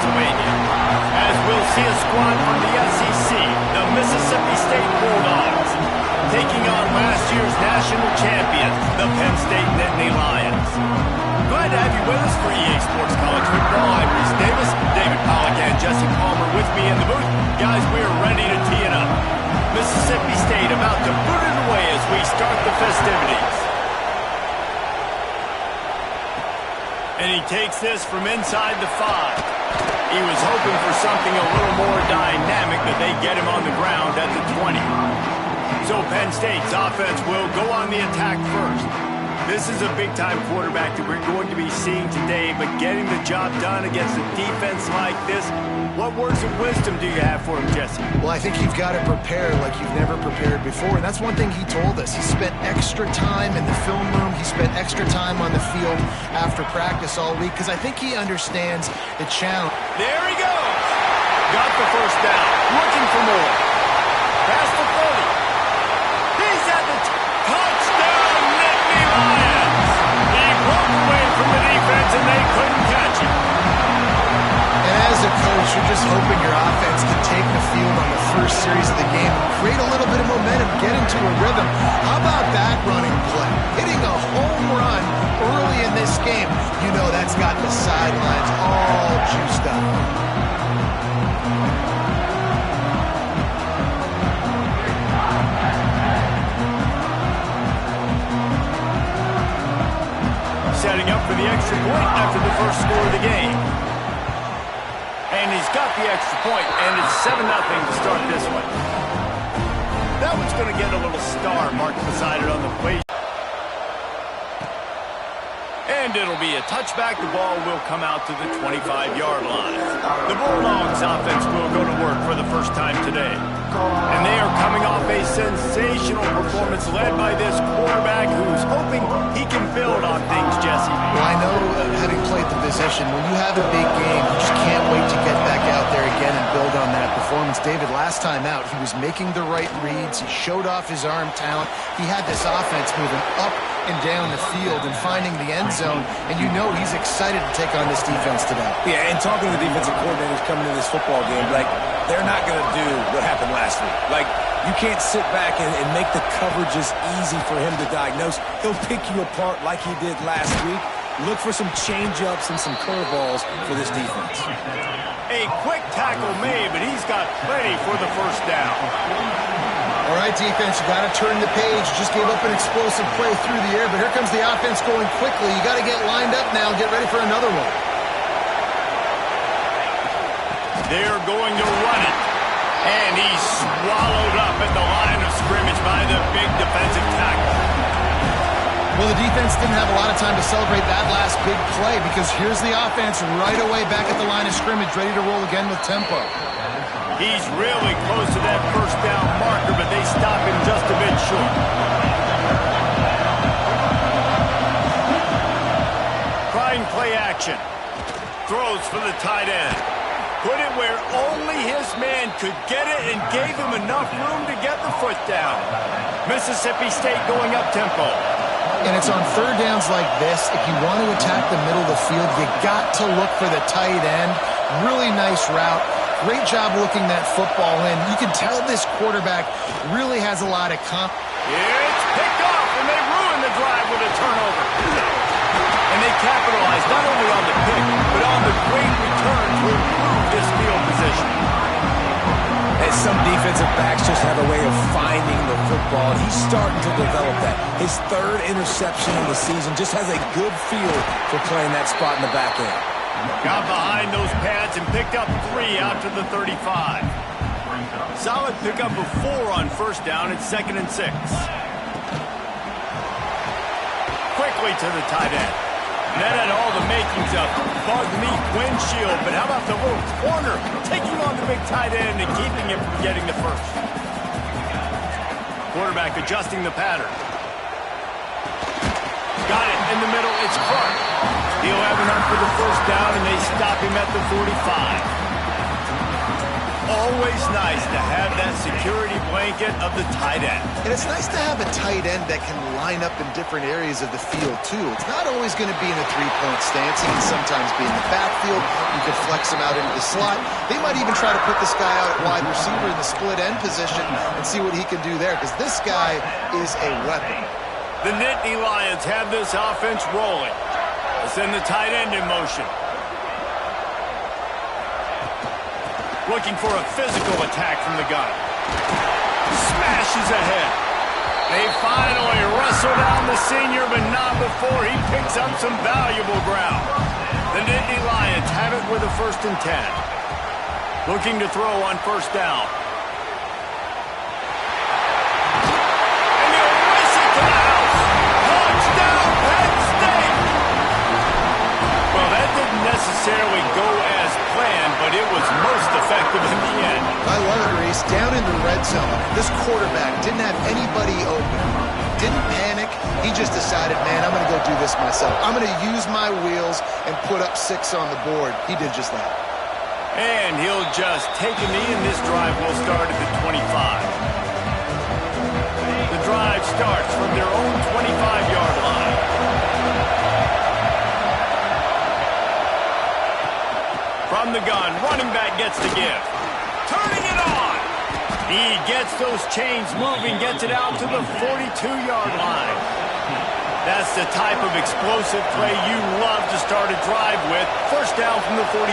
Pennsylvania. As we'll see a squad from the SEC, the Mississippi State Bulldogs, taking on last year's national champion, the Penn State Nittany Lions. Glad to have you with us for EA Sports College Football. I'm Reese Davis, David Pollack and Jesse Palmer with me in the booth. Guys, we are ready to tee it up. Mississippi State about to put it away as we start the festivities. And he takes this from inside the 5. He was hoping for something a little more dynamic, but they get him on the ground at the 20. So Penn State's offense will go on the attack first. This is a big-time quarterback that we're going to be seeing today, but getting the job done against a defense like this, what words of wisdom do you have for him, Jesse? Well, I think you've got to prepare like you've never prepared before, and that's one thing he told us. He spent extra time in the film room. He spent extra time on the field after practice all week, because I think he understands the challenge. There he goes. Got the first down. Looking for more. Past the 30. He's at the touchdown, Nittany Lions. He broke away from the defense, and they couldn't catch him. And as a coach, you're just hoping your offense can take the field on the first series of the game and create a little bit of momentum, get into a rhythm. How about that running play? Hitting a home run early in this game. You know that's got the sidelines all juiced up. Setting up for the extra point after the first score of the game. And he's got the extra point, and it's 7-0 to start this one. That one's going to get a little star marked beside it on the plate. And it'll be a touchback. The ball will come out to the 25-yard line. The Bulldogs offense will go to work for the first time today. And they are coming off a sensational performance led by this quarterback who's hoping he can build on things, Jesse. Well, I know, having played the position, when you have a big game, you just can't wait to get back out there again and build on that performance. David, last time out, he was making the right reads. He showed off his arm talent. He had this offense moving up and down the field and finding the end zone, and you know he's excited to take on this defense today. Yeah, and talking to the defensive coordinators coming into this football game, like, they're not going to do what happened last week. Like, you can't sit back and make the coverages easy for him to diagnose. He'll pick you apart like he did last week. Look for some change-ups and some curveballs for this defense. A quick tackle made, but he's got plenty for the first down. All right, defense, you got to turn the page. Just gave up an explosive play through the air, but here comes the offense going quickly. You got to get lined up now and get ready for another one. They're going to run it. And he's swallowed up at the line of scrimmage by the big defensive tackle. Well, the defense didn't have a lot of time to celebrate that last big play, because here's the offense right away back at the line of scrimmage, ready to roll again with tempo. He's really close to that first down marker, but they stop him just a bit short. Trying play action. Throws for the tight end. Put it where only his man could get it and gave him enough room to get the foot down. Mississippi State going up tempo. And it's on third downs like this. If you want to attack the middle of the field, you got to look for the tight end. Really nice route. Great job looking that football in. You can tell this quarterback really has a lot of It's picked off, and they ruin the drive with a turnover. And they capitalize not only on the pick, but on the great return to improve this field position. And some defensive backs just have a way of finding the football. He's starting to develop that. His third interception of the season just has a good feel for playing that spot in the back end. Got behind those pads and picked up 3 out to the 35. Solid pickup of 4 on first down. It's 2nd and 6. Quickly to the tight end. And that had all the makings of bug meat windshield, but how about the little corner taking on the big tight end and keeping him from getting the first? Quarterback adjusting the pattern. Got it in the middle. It's Clark. He'll have enough for the first down, and they stop him at the 45. always nice to have that security blanket of the tight end. And it's nice to have a tight end that can line up in different areas of the field, too. It's not always going to be in a three-point stance. He can sometimes be in the backfield. You could flex him out into the slot. They might even try to put this guy out at wide receiver in the split end position and see what he can do there, because this guy is a weapon. The Nittany Lions have this offense rolling. Let's send the tight end in motion. Looking for a physical attack from the gun. Smashes ahead. They finally wrestle down the senior, but not before he picks up some valuable ground. The Nittany Lions have it with a 1st and 10. Looking to throw on 1st down. And he'll race it to the house. Touchdown, Penn State! Well, that didn't necessarily go as planned, but it was most effective in the end. I love it, Reese. Down in the red zone, this quarterback didn't have anybody open. Didn't panic. He just decided, man, I'm going to go do this myself. I'm going to use my wheels and put up 6 on the board. He did just that. And he'll just take a knee, and this drive will start at the 25. The drive starts from their own 25-yard line. From the gun, running back gets the give. Turning it on. He gets those chains moving, gets it out to the 42-yard line. That's the type of explosive play you love to start a drive with. 1st down from the 42.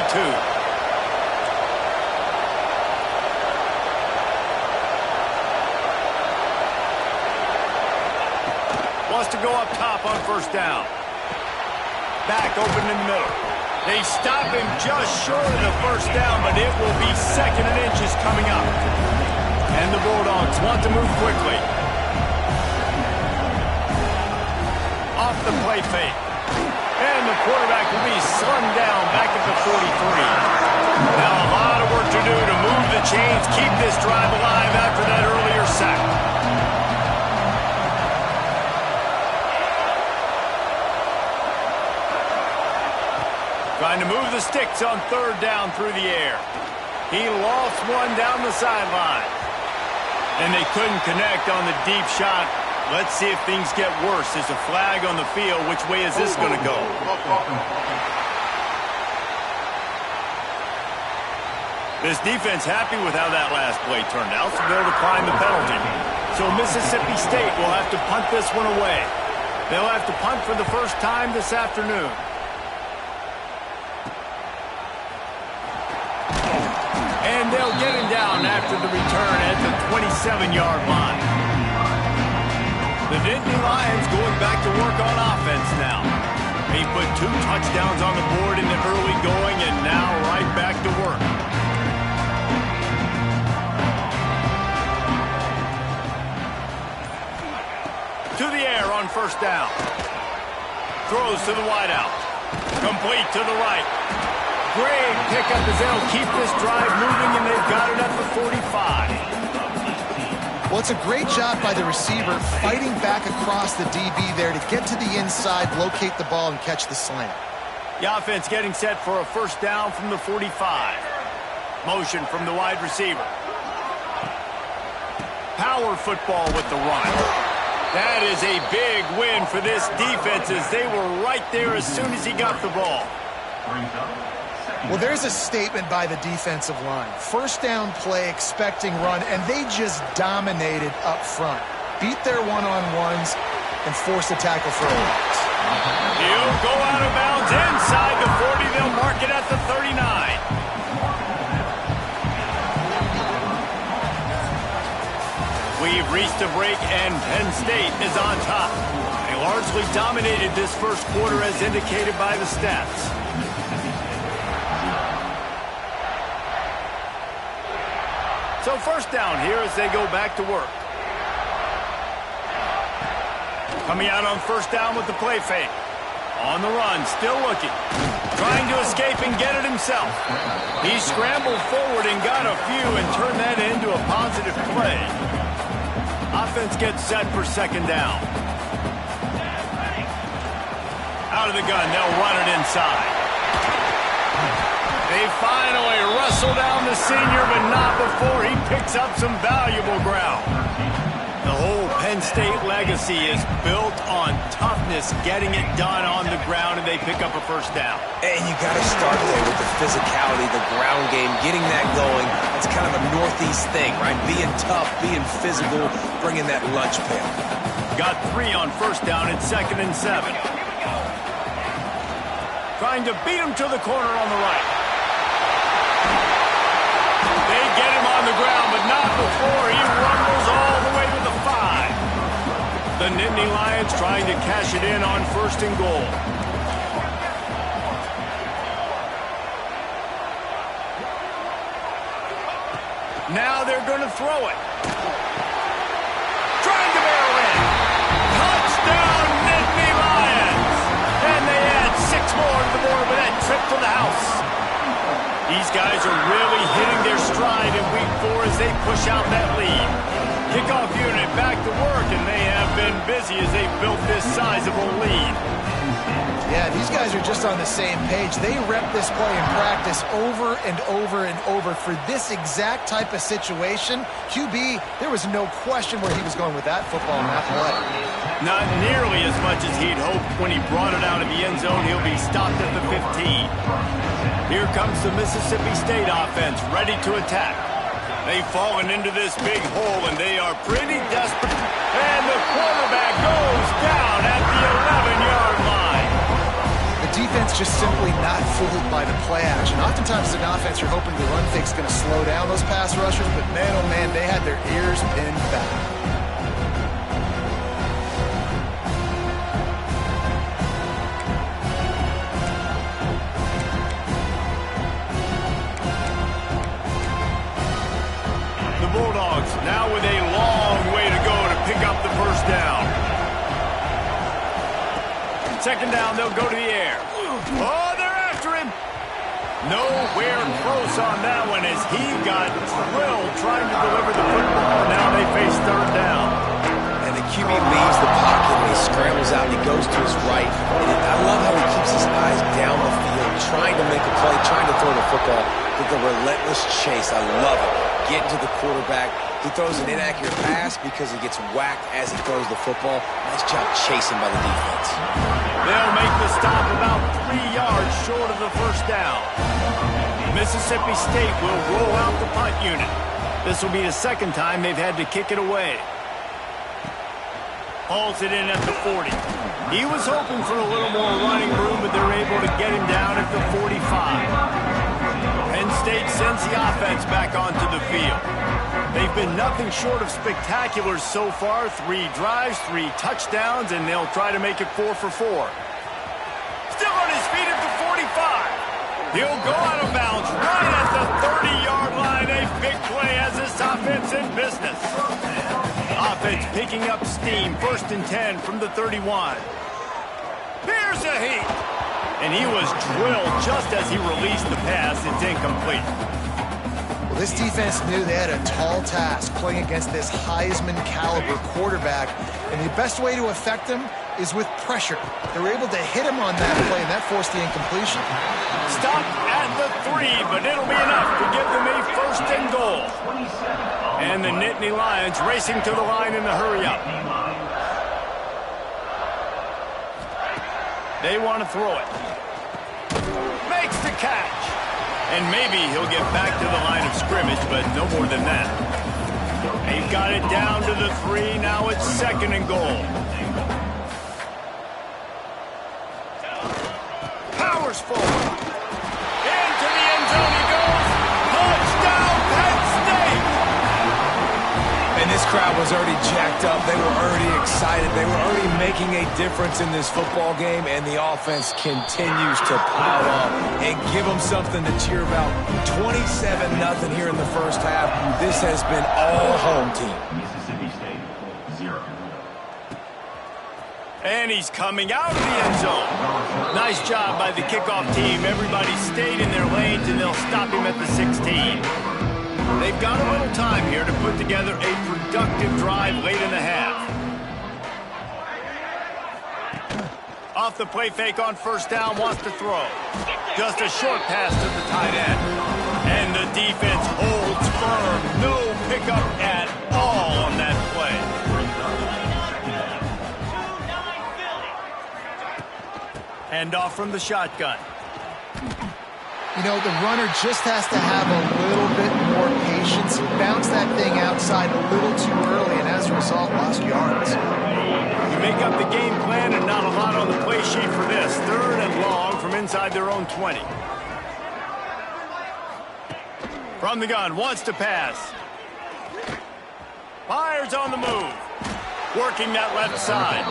Wants to go up top on 1st down. Back open in the middle. They stop him just short of the 1st down, but it will be 2nd and inches coming up. And the Bulldogs want to move quickly. Off the play fake. And the quarterback will be slung down back at the 43. Now a lot of work to do to move the chains, keep this drive alive after that earlier sack. Trying to move the sticks on 3rd down through the air. He lost one down the sideline. And they couldn't connect on the deep shot. Let's see if things get worse. There's a flag on the field. Which way is this going to go? This defense happy with how that last play turned out, so they'll decline the penalty. So Mississippi State will have to punt this one away. They'll have to punt for the first time this afternoon. And they'll get him down after the return at the 27-yard line. The Nittany Lions going back to work on offense now. They put 2 touchdowns on the board in the early going, and now right back to work. To the air on 1st down. Throws to the wideout. Complete to the right. Great pickup as they'll keep this drive moving, and they've got it at the 45. Well, it's a great job by the receiver fighting back across the DB there to get to the inside, locate the ball, and catch the slant. The offense getting set for a 1st down from the 45. Motion from the wide receiver. Power football with the run. That is a big win for this defense as they were right there as soon as he got the ball. Well, there's a statement by the defensive line. 1st down play, expecting run, and they just dominated up front. Beat their one-on-ones and forced a tackle for a loss. He'll go out of bounds inside the 40. They'll mark it at the 39. We've reached a break, and Penn State is on top. They largely dominated this 1st quarter as indicated by the stats. So 1st down here as they go back to work. Coming out on 1st down with the play fake. On the run, still looking. Trying to escape and get it himself. He scrambled forward and got a few and turned that into a positive play. Offense gets set for 2nd down. Out of the gun, they'll run it inside. They finally wrestle down the senior, but not before he picks up some valuable ground. The whole Penn State legacy is built on toughness, getting it done on the ground, and they pick up a first down. And you got to start there with the physicality, the ground game, getting that going. That's kind of a Northeast thing, right? Being tough, being physical, bringing that lunch pail. Got 3 on first down and 2nd and 7. Trying to beat him to the corner on the right. They get him on the ground, but not before he rumbles all the way to the 5. The Nittany Lions trying to cash it in on 1st and goal. Now they're going to throw it. Trying to barrel in. Touchdown, Nittany Lions! And they add 6 more to the board with that trip to the house. These guys are really hitting their stride in week 4 as they push out that lead. Kickoff unit back to work, and they have been busy as they built this sizable lead. Yeah, these guys are just on the same page. They rep this play in practice over and over and over for this exact type of situation. QB, there was no question where he was going with that football and that play. Not nearly as much as he'd hoped when he brought it out of the end zone. He'll be stopped at the 15. Here comes the Mississippi State offense, ready to attack. They've fallen into this big hole, and they are pretty desperate. And the quarterback goes down at the 11-yard line. The defense just simply not fooled by the play action. Oftentimes, as an offense, you're hoping the run fake's going to slow down those pass rushers, but man, oh man, they had their ears pinned back. Bulldogs now with a long way to go to pick up the first down. 2nd down, they'll go to the air. Oh, they're after him. Nowhere close on that one as he got drilled trying to deliver the football. Now they face 3rd down. And the QB leaves the pocket and he scrambles out and he goes to his right. And I love how he keeps his eyes down the field, trying to make a play, trying to throw the football with the relentless chase. I love it. Getting to the quarterback. He throws an inaccurate pass because he gets whacked as he throws the football. Nice job chasing by the defense. They'll make the stop about 3 yards short of the first down. Mississippi State will roll out the punt unit. This will be the 2nd time they've had to kick it away. Hauls it in at the 40. He was hoping for a little more running room, but they're able to get him down at the 45. Penn State sends the offense back onto the field. They've been nothing short of spectacular so far. 3 drives, 3 touchdowns, and they'll try to make it 4 for 4. Still on his feet at the 45. He'll go out of bounds right at the 30-yard line. A big play as this offense in business. Offense picking up steam. 1st and 10 from the 31. Here's a heat. And he was drilled just as he released the pass. It's incomplete. Well, this defense knew they had a tall task playing against this Heisman-caliber quarterback, and the best way to affect him is with pressure. They were able to hit him on that play, and that forced the incompletion. Stopped at the 3, but it'll be enough to give them a 1st and goal. And the Nittany Lions racing to the line in the hurry-up. They want to throw it. Makes the catch. And maybe he'll get back to the line of scrimmage, but no more than that. They've got it down to the 3. Now it's 2nd and goal. Powers forward. Into the end zone he goes. Touchdown, Penn State! And this crowd was already jacked up. They were already excited. They were already making a difference in this football game, and the offense continues to pile up and give them something to cheer about. 27-0 here in the first half. This has been all home team. Mississippi State, 0. And he's coming out of the end zone. Nice job by the kickoff team. Everybody stayed in their lanes, and they'll stop him at the 16. They've got a little time here to put together a productive drive late in the half. Off the play fake on 1st down, wants to throw. Just a short pass to the tight end. And the defense holds firm. No pickup at all on that play. Hand off from the shotgun. You know, the runner just has to have a little bit more patience. He bounced that thing outside a little too early, and as a result, lost yards. You make up the game plan and not a lot on the play sheet for this. 3rd and long from inside their own 20. From the gun, wants to pass. Fires on the move. Working that left side.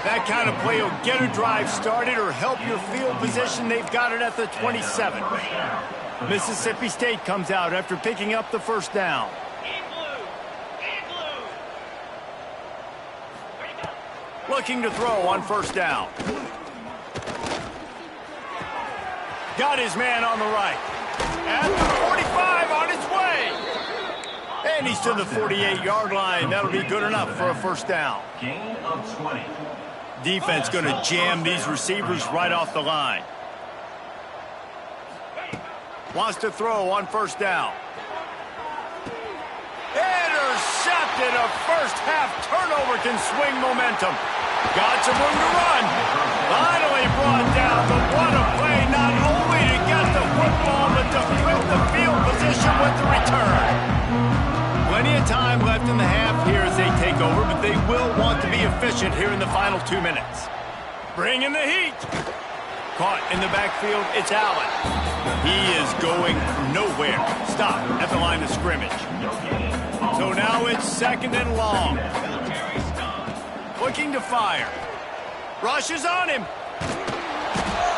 That kind of play will get a drive started or help your field position. They've got it at the 27. Mississippi State comes out after picking up the first down. Looking to throw on first down. Got his man on the right. At the 45 on his way. And he's to the 48-yard line. That'll be good enough for a first down. Gain of 20. Defense going to jam these receivers right off the line. Wants to throw on first down. Intercepted. A first-half turnover can swing momentum. Got some room to run. Finally brought down, but what a play, not only to get the football, but to flip the field position with the return. Plenty of time left in the half here as they take over, but they will want to be efficient here in the final 2 minutes. Bring in the heat. Caught in the backfield, it's Allen. He is going nowhere. Stop at the line of scrimmage. So now it's 2nd and long. Looking to fire. Rushes on him.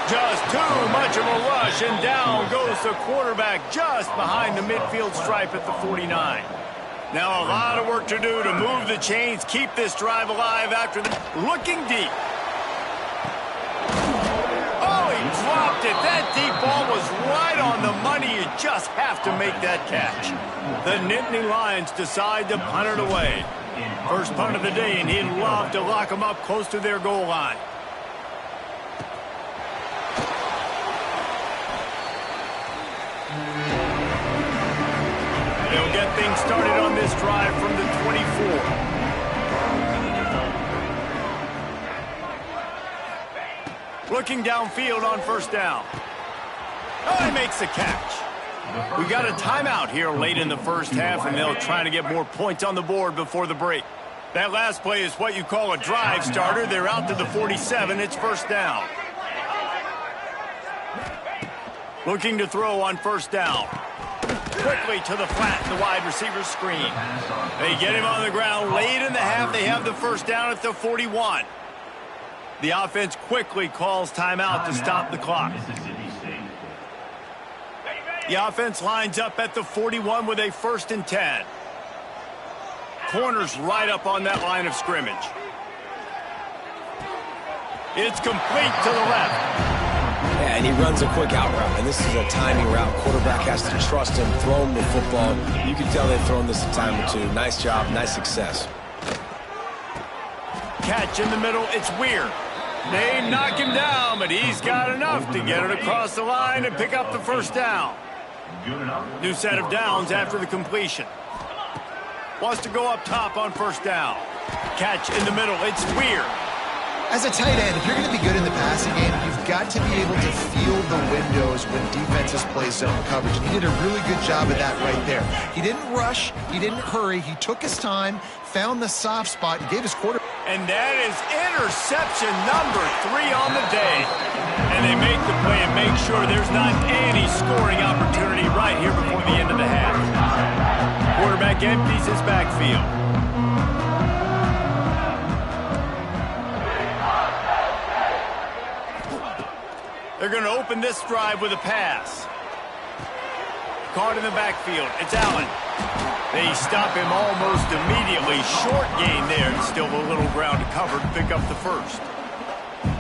Just too much of a rush, and down goes the quarterback just behind the midfield stripe at the 49. Now a lot of work to do to move the chains, keep this drive alive after the... Looking deep. Oh, he dropped it. That deep ball was right on the money. You just have to make that catch. The Nittany Lions decide to punt it away. First punt of the day, and he'd love to lock them up close to their goal line. They'll get things started on this drive from the 24. Looking downfield on first down. Oh, he makes the catch. We got a timeout here late in the first half, and they'll try to get more points on the board before the break. That last play is what you call a drive starter. They're out to the 47. It's first down. Looking to throw on first down. Quickly to the flat, the wide receiver screen. They get him on the ground late in the half. They have the first down at the 41. The offense quickly calls timeout to stop the clock. The offense lines up at the 41 with a 1st and 10. Corners right up on that line of scrimmage. It's complete to the left. Yeah, and he runs a quick out route, and this is a timing route. Quarterback has to trust him, throw him the football. You can tell they've thrown this a time or two. Nice job, nice success. Catch in the middle, it's Weir. They knock him down, but he's got enough to get it across the line and pick up the first down. New set of downs after the completion. Wants to go up top on first down. Catch in the middle, it's Weir. As a tight end, if you're going to be good in the passing game, you've got to be able to feel the windows when defenses play zone coverage. And he did a really good job of that right there. He didn't rush. He didn't hurry. He took his time, found the soft spot, and gave his quarterback. And that is interception number 3 on the day. And they make the play and make sure there's not any scoring opportunity right here before the end of the half. Quarterback empties his backfield. They're going to open this drive with a pass. Caught in the backfield. It's Allen. They stop him almost immediately. Short gain there. Still a little ground to cover to pick up the first.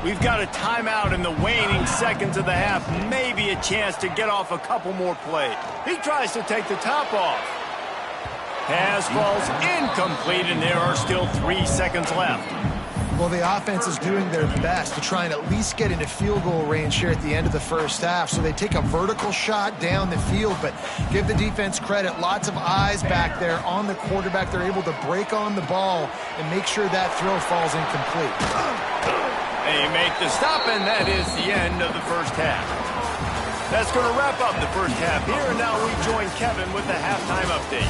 We've got a timeout in the waning seconds of the half. Maybe a chance to get off a couple more plays. He tries to take the top off. Pass falls incomplete, and there are still 3 seconds left. Well, the offense is doing their best to try and at least get into field goal range here at the end of the first half. So they take a vertical shot down the field, but give the defense credit. Lots of eyes back there on the quarterback. They're able to break on the ball and make sure that throw falls incomplete. They make the stop, and that is the end of the first half. That's going to wrap up the first half here, and now we join Kevin with the halftime update.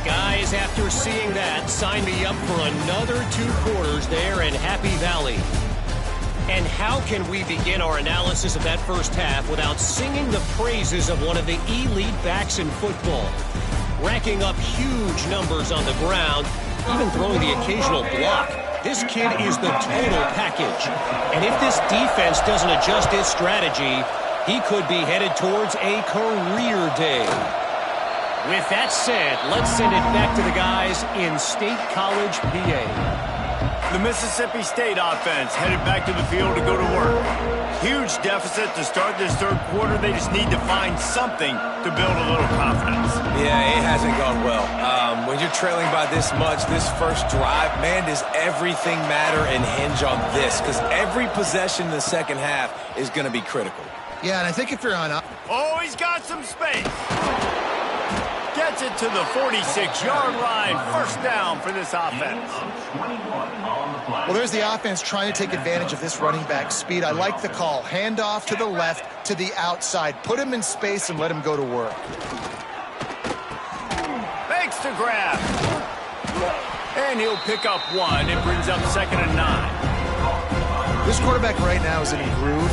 Guys, after seeing that, sign me up for another 2 quarters there in Happy Valley. And how can we begin our analysis of that first half without singing the praises of one of the elite backs in football? Racking up huge numbers on the ground, even throwing the occasional block. This kid is the total package. And if this defense doesn't adjust its strategy, he could be headed towards a career day. With that said, let's send it back to the guys in State College, PA. The Mississippi State offense headed back to the field to go to work. Huge deficit to start this third quarter. They just need to find something to build a little confidence. Yeah, it hasn't gone well. When you're trailing by this much, this first drive, man, does everything matter and hinge on this? Because every possession in the second half is going to be critical. Yeah, and I think if you're on... Oh, he's got some space. Gets it to the 46-yard line. First down for this offense. Well, there's the offense trying to take advantage of this running back speed. I like the call. Hand off to the left, to the outside. Put him in space and let him go to work. Makes the grab. And he'll pick up 1. It brings up 2nd and 9. This quarterback right now is in a groove.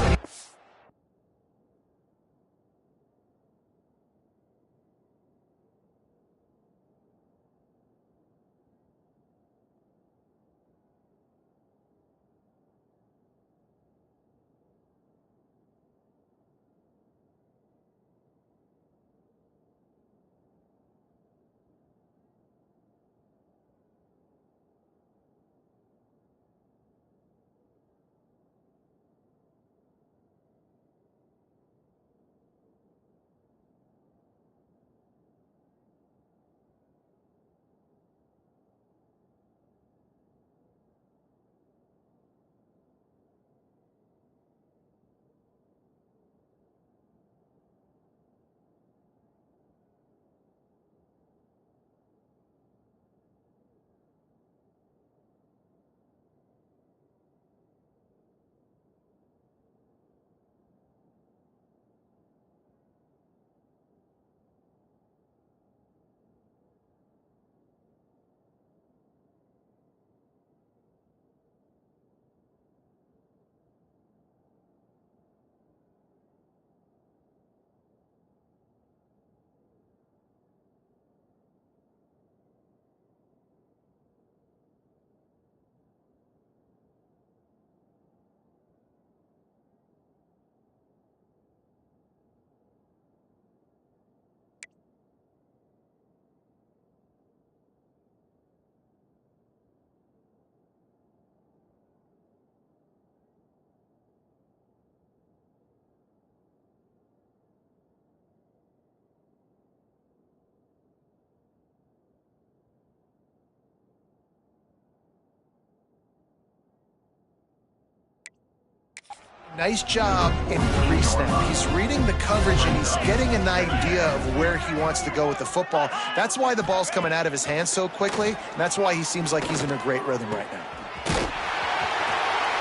Nice job in pre-snap. He's reading the coverage and he's getting an idea of where he wants to go with the football. That's why the ball's coming out of his hands so quickly, and that's why he seems like he's in a great rhythm right now.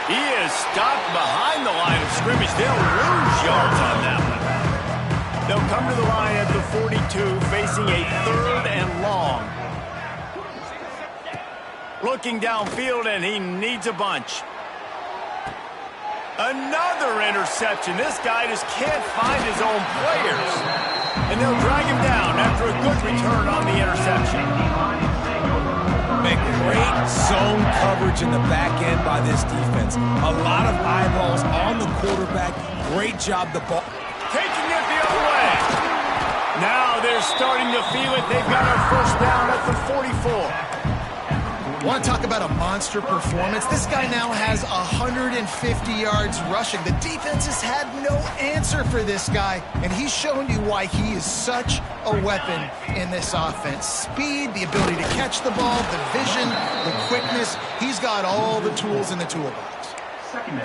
He is stopped behind the line of scrimmage. They'll lose yards on that one. They'll come to the line at the 42, facing a 3rd and long. Looking downfield, and he needs a bunch. Another interception. This guy just can't find his own players. And they'll drag him down after a good return on the interception. Make great zone coverage in the back end by this defense. A lot of eyeballs on the quarterback. Great job the ball. Taking it the other way. Now they're starting to feel it. They've got a first down at the 44. Want to talk about a monster performance? This guy now has 150 yards rushing. The defense has had no answer for this guy, and he's shown you why he is such a weapon in this offense. Speed, the ability to catch the ball, the vision, the quickness. He's got all the tools in the toolbox.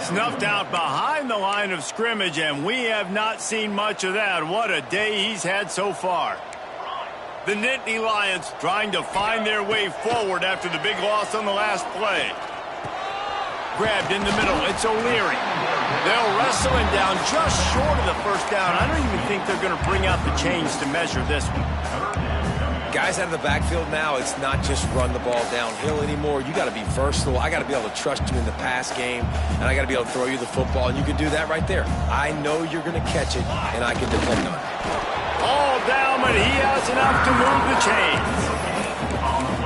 Snuffed out behind the line of scrimmage, and we have not seen much of that. What a day he's had so far. The Nittany Lions trying to find their way forward after the big loss on the last play. Grabbed in the middle. It's O'Leary. They'll wrestle him down just short of the first down. I don't even think they're going to bring out the chains to measure this one. Guys out of the backfield now, it's not just run the ball downhill anymore. You got to be versatile. I got to be able to trust you in the pass game, and I got to be able to throw you the football, and you can do that right there. I know you're going to catch it, and I can depend on it. All down, but he has enough to move the chains.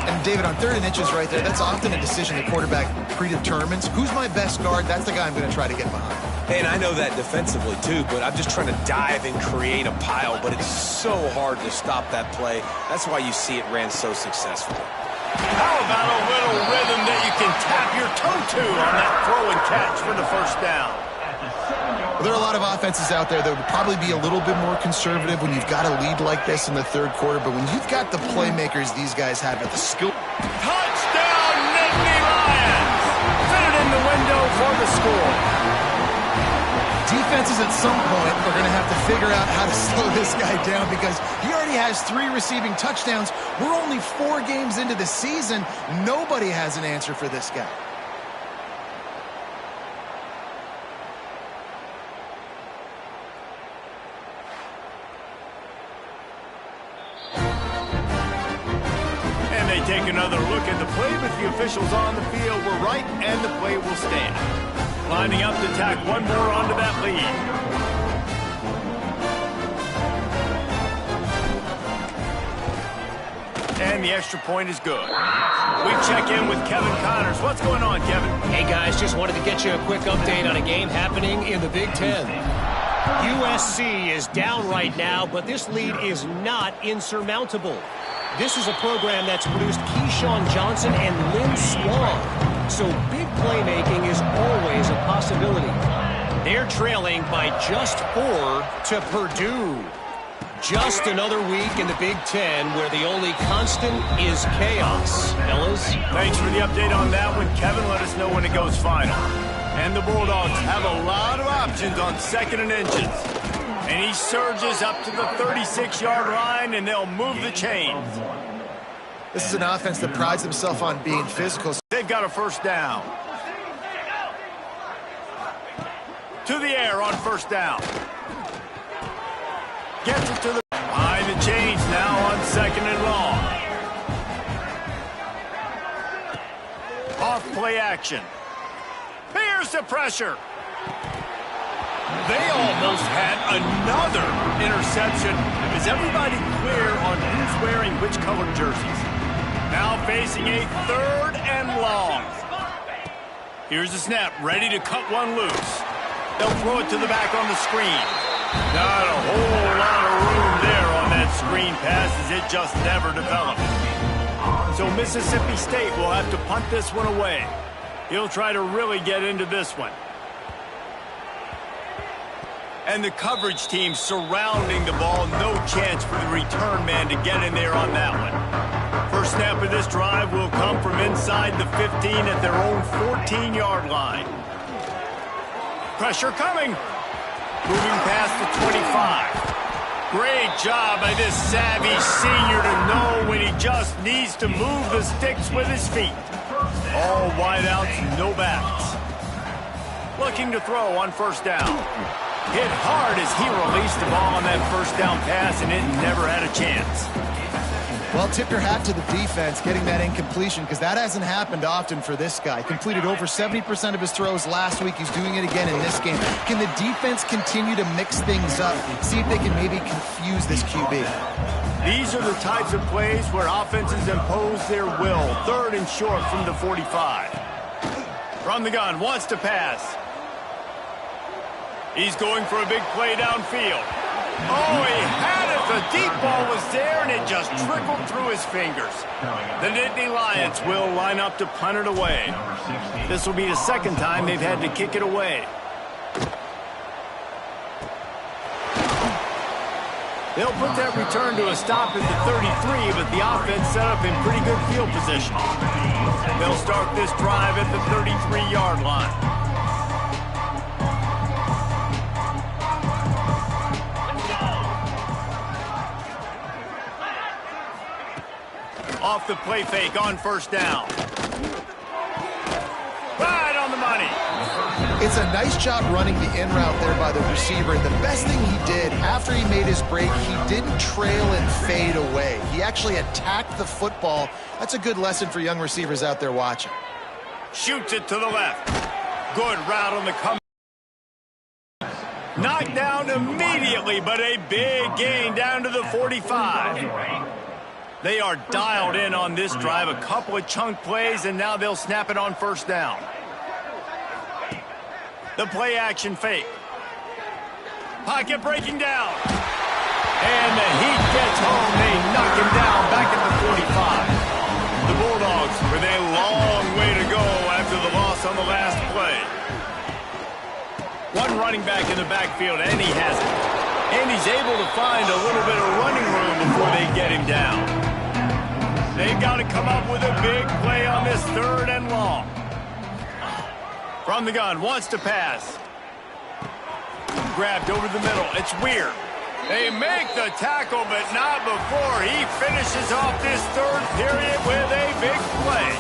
And David, on 3rd and inches right there, that's often a decision the quarterback predetermines. Who's my best guard? That's the guy I'm going to try to get behind. Hey, and I know that defensively too, but I'm just trying to dive and create a pile, but it's so hard to stop that play. That's why you see it ran so successfully. How about a little rhythm that you can tap your toe to on that throw and catch for the first down? Well, there are a lot of offenses out there that would probably be a little bit more conservative when you've got a lead like this in the 3rd quarter, but when you've got the playmakers these guys have at the skill... Touchdown, Nittany Lions! Fit it in the window for the score. Defenses at some point are going to have to figure out how to slow this guy down because he already has 3 receiving touchdowns. We're only 4 games into the season. Nobody has an answer for this guy. And they take another look at the play, but the officials on the field were right, and the play will stand. Lining up to tack one more onto that lead. And the extra point is good. We check in with Kevin Connors. What's going on, Kevin? Hey, guys, just wanted to get you a quick update on a game happening in the Big Ten. USC is down right now, but this lead is not insurmountable. This is a program that's produced Keyshawn Johnson and Lynn Swann. So big playmaking is always a possibility. They're trailing by just 4 to Purdue. Just another week in the Big Ten where the only constant is chaos. Fellas? Thanks for the update on that one, Kevin. Let us know when it goes final. And the Bulldogs have a lot of options on 2nd and inches. And he surges up to the 36-yard line, and they'll move the chains. This is an offense that prides themselves on being physical. They've got a first down. To the air on first down. Gets it to the... Behind the chains now on 2nd and long. Off play action. Here's the pressure. They almost had another interception. Is everybody clear on who's wearing which colored jerseys? Now facing a 3rd and long. Here's the snap, ready to cut one loose. They'll throw it to the back on the screen. Not a whole lot of room there on that screen pass as it just never developed. So Mississippi State will have to punt this one away. He'll try to really get into this one. And the coverage team surrounding the ball. No chance for the return man to get in there on that one. First snap of this drive will come from inside the 15 at their own 14-yard line. Pressure coming. Moving past the 25. Great job by this savvy senior to know when he just needs to move the sticks with his feet. All wideouts, no backs. Looking to throw on first down. Hit hard as he released the ball on that first down pass, and it never had a chance. Well, tip your hat to the defense getting that incompletion because that hasn't happened often for this guy. Completed over 70% of his throws last week. He's doing it again in this game. Can the defense continue to mix things up? See if they can maybe confuse this QB. These are the types of plays where offenses impose their will. 3rd and short from the 45. From the gun, wants to pass. He's going for a big play downfield. Oh, he had it The deep ball was there, and it just trickled through his fingers. The Nittany Lions will line up to punt it away. This will be the second time they've had to kick it away. They'll put that return to a stop at the 33, but the offense set up in pretty good field position. They'll start this drive at the 33-yard line. Off the play fake on first down. Right on the money. It's a nice job running the in route there by the receiver. And the best thing he did after he made his break, he didn't trail and fade away. He actually attacked the football. That's a good lesson for young receivers out there watching. Shoots it to the left. Good route on the come. Knocked down immediately, but a big gain down to the 45. They are dialed in on this drive, a couple of chunk plays, and now they'll snap it on first down. The play action fake. Pocket breaking down. And the heat gets home. They knock him down back at the 45. The Bulldogs with a long way to go after the loss on the last play. One running back in the backfield, and he has it. And he's able to find a little bit of running room before they get him down. They've got to come up with a big play on this third and long. From the gun, wants to pass. Grabbed over the middle. It's Weir. They make the tackle, but not before he finishes off this third period with a big play.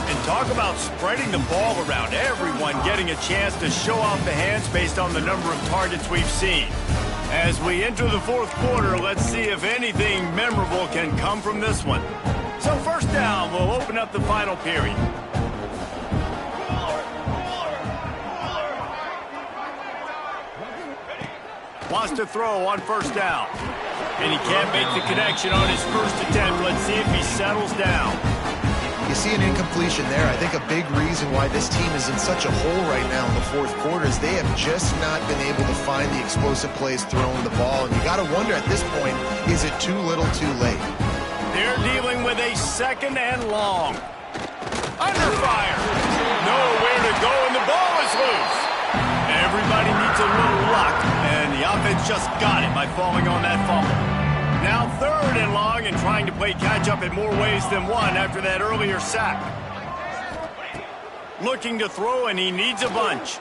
And talk about spreading the ball around. Everyone getting a chance to show off the hands based on the number of targets we've seen. As we enter the fourth quarter, let's see if anything memorable can come from this one. So first down, we'll open up the final period. Wants to throw on first down. And he can't make the connection on his first attempt. Let's see if he settles down. You see an incompletion there. I think a big reason why this team is in such a hole right now in the fourth quarter is they have just not been able to find the explosive plays throwing the ball. And you got to wonder at this point, is it too little too late? They're dealing with a second and long. Under fire. Nowhere to go, and the ball is loose. Everybody needs a little luck, and the offense just got it by falling on that fumble. Now third and long and trying to play catch-up in more ways than one after that earlier sack. Looking to throw, and he needs a bunch.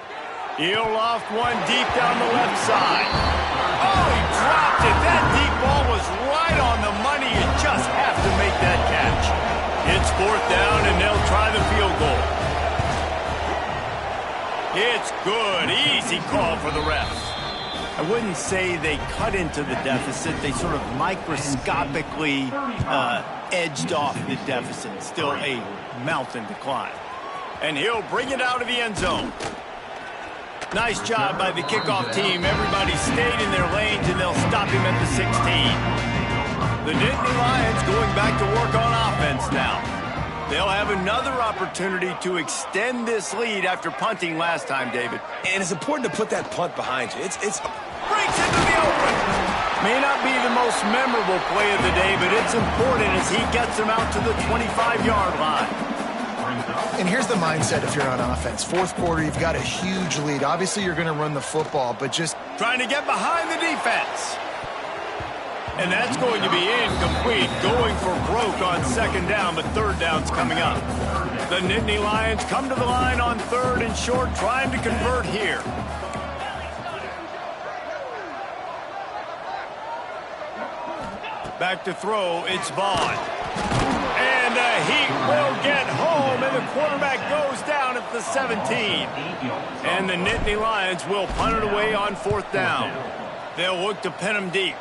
He'll loft one deep down the left side. Oh, he dropped it. That deep ball was right on the money. You just have to make that catch. It's fourth down, and they'll try the field goal. It's good. Easy call for the refs. I wouldn't say they cut into the deficit. They sort of microscopically edged off the deficit. Still a mountain to climb. And he'll bring it out of the end zone. Nice job by the kickoff team. Everybody stayed in their lanes, and they'll stop him at the 16. The Nittany Lions going back to work on offense now. They'll have another opportunity to extend this lead after punting last time, David. And it's important to put that punt behind you. It's breaks into the open. May not be the most memorable play of the day, but it's important as he gets them out to the 25-yard line. And here's the mindset if you're on offense. Fourth quarter, you've got a huge lead. Obviously, you're going to run the football, but just trying to get behind the defense. And that's going to be incomplete. Going for broke on second down, but third down's coming up. The Nittany Lions come to the line on third and short, trying to convert here. Back to throw, it's Vaughn. And the Heat will get home, and the quarterback goes down at the 17. And the Nittany Lions will punt it away on fourth down. They'll look to pin him deep.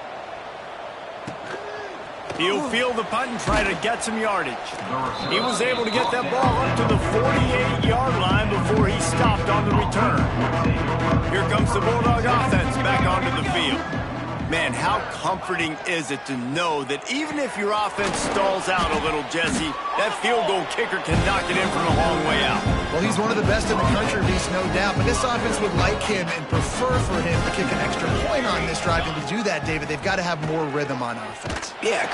He'll field the punt and try to get some yardage. He was able to get that ball up to the 48-yard line before he stopped on the return. Here comes the Bulldog offense back onto the field. Man, how comforting is it to know that even if your offense stalls out a little, Jesse, that field goal kicker can knock it in from a long way out. Well, he's one of the best in the country, Reese, no doubt. But this offense would like him and prefer for him to kick an extra point on this drive. And to do that, David, they've got to have more rhythm on offense. Yeah.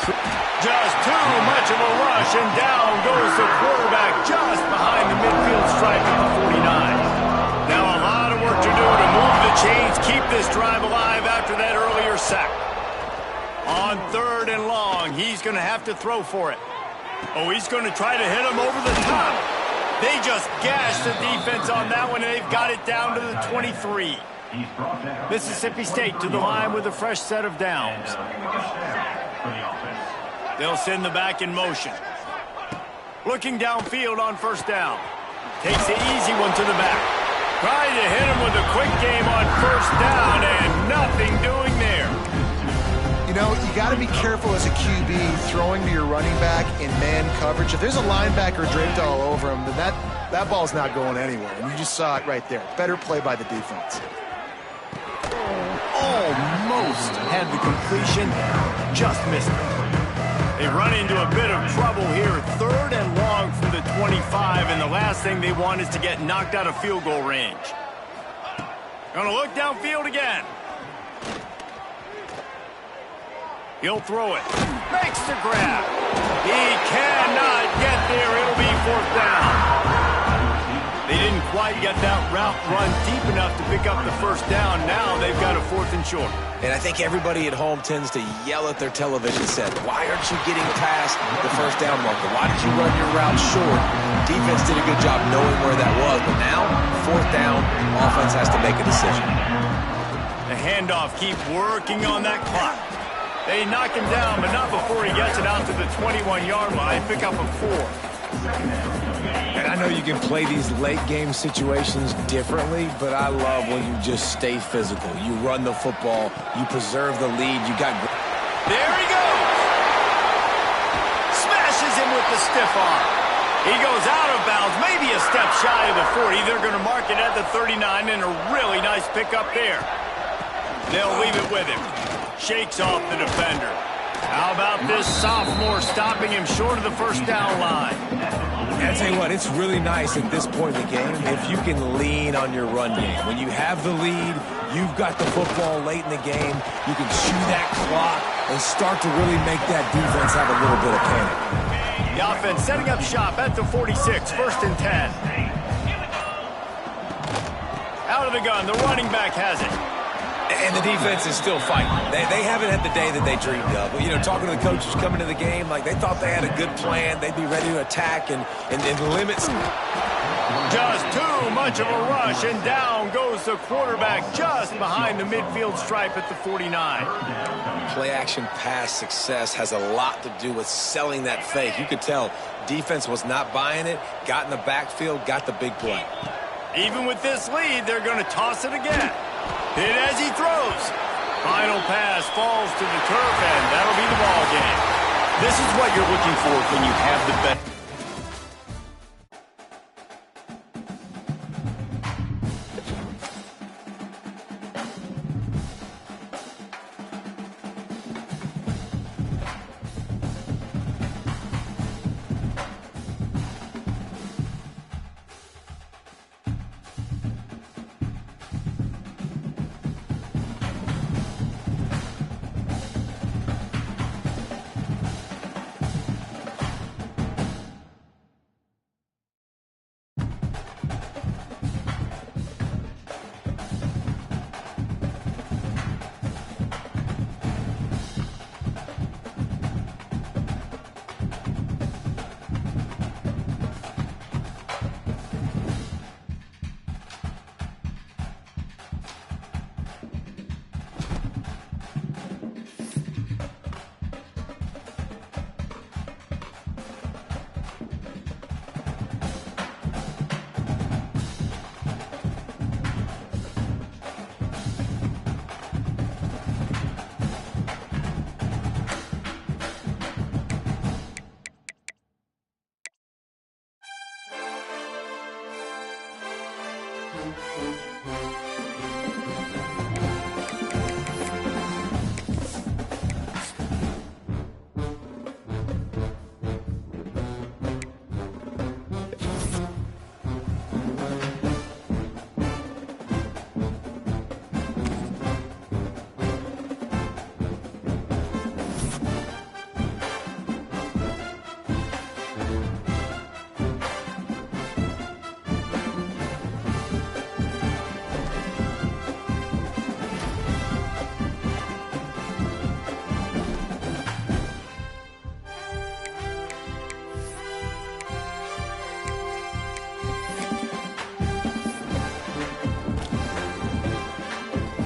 Just too much of a rush, and down goes the quarterback just behind the midfield stripe at the 49. Now a lot of work to do to move the chains, keep this drive alive after that earlier sack. On 3rd and long, he's going to have to throw for it. Oh, he's going to try to hit him over the top. They just gashed the defense on that one, and they've got it down to the 23. Mississippi State to the line with a fresh set of downs. They'll send the back in motion. Looking downfield on 1st down. Takes the easy one to the back. Trying to hit him with a quick game on 1st down, and nothing doing there. You know, you got to be careful as a QB throwing to your running back in man coverage. If there's a linebacker draped all over him, then that ball's not going anywhere. And you just saw it right there. Better play by the defense. Almost had the completion, just missed it. They run into a bit of trouble here. 3rd and long from the 25, and the last thing they want is to get knocked out of field goal range. Gonna look downfield again. He'll throw it. Makes the grab. He cannot get there. It'll be 4th down. They didn't quite get that route run deep enough to pick up the 1st down. Now they've got a 4th and short. And I think everybody at home tends to yell at their television set, why aren't you getting past the 1st down marker? Why did you run your route short? Defense did a good job knowing where that was, but now, 4th down, offense has to make a decision. The handoff, keep working on that clock. They knock him down, but not before he gets it out to the 21-yard line. Pick up a 4. And I know you can play these late-game situations differently, but I love when you just stay physical. You run the football, you preserve the lead, you got... There he goes! Smashes him with the stiff arm. He goes out of bounds, maybe a step shy of the 40. They're going to mark it at the 39, and a really nice pickup there. They'll leave it with him. Shakes off the defender. How about this sophomore stopping him short of the 1st down line? I tell you what, it's really nice at this point in the game if you can lean on your run game. When you have the lead, you've got the football late in the game, you can chew that clock and start to really make that defense have a little bit of panic. The offense setting up shop at the 46, 1st and 10. Out of the gun, the running back has it. And the defense is still fighting. They haven't had the day that they dreamed of. You know, talking to the coaches coming to the game, like they thought they had a good plan. They'd be ready to attack and limit. Just too much of a rush, and down goes the quarterback just behind the midfield stripe at the 49. Play-action pass success has a lot to do with selling that fake. You could tell defense was not buying it, got in the backfield, got the big play. Even with this lead, they're going to toss it again. Hit as he throws. Final pass falls to the turf, and that'll be the ball game. This is what you're looking for when you have the best.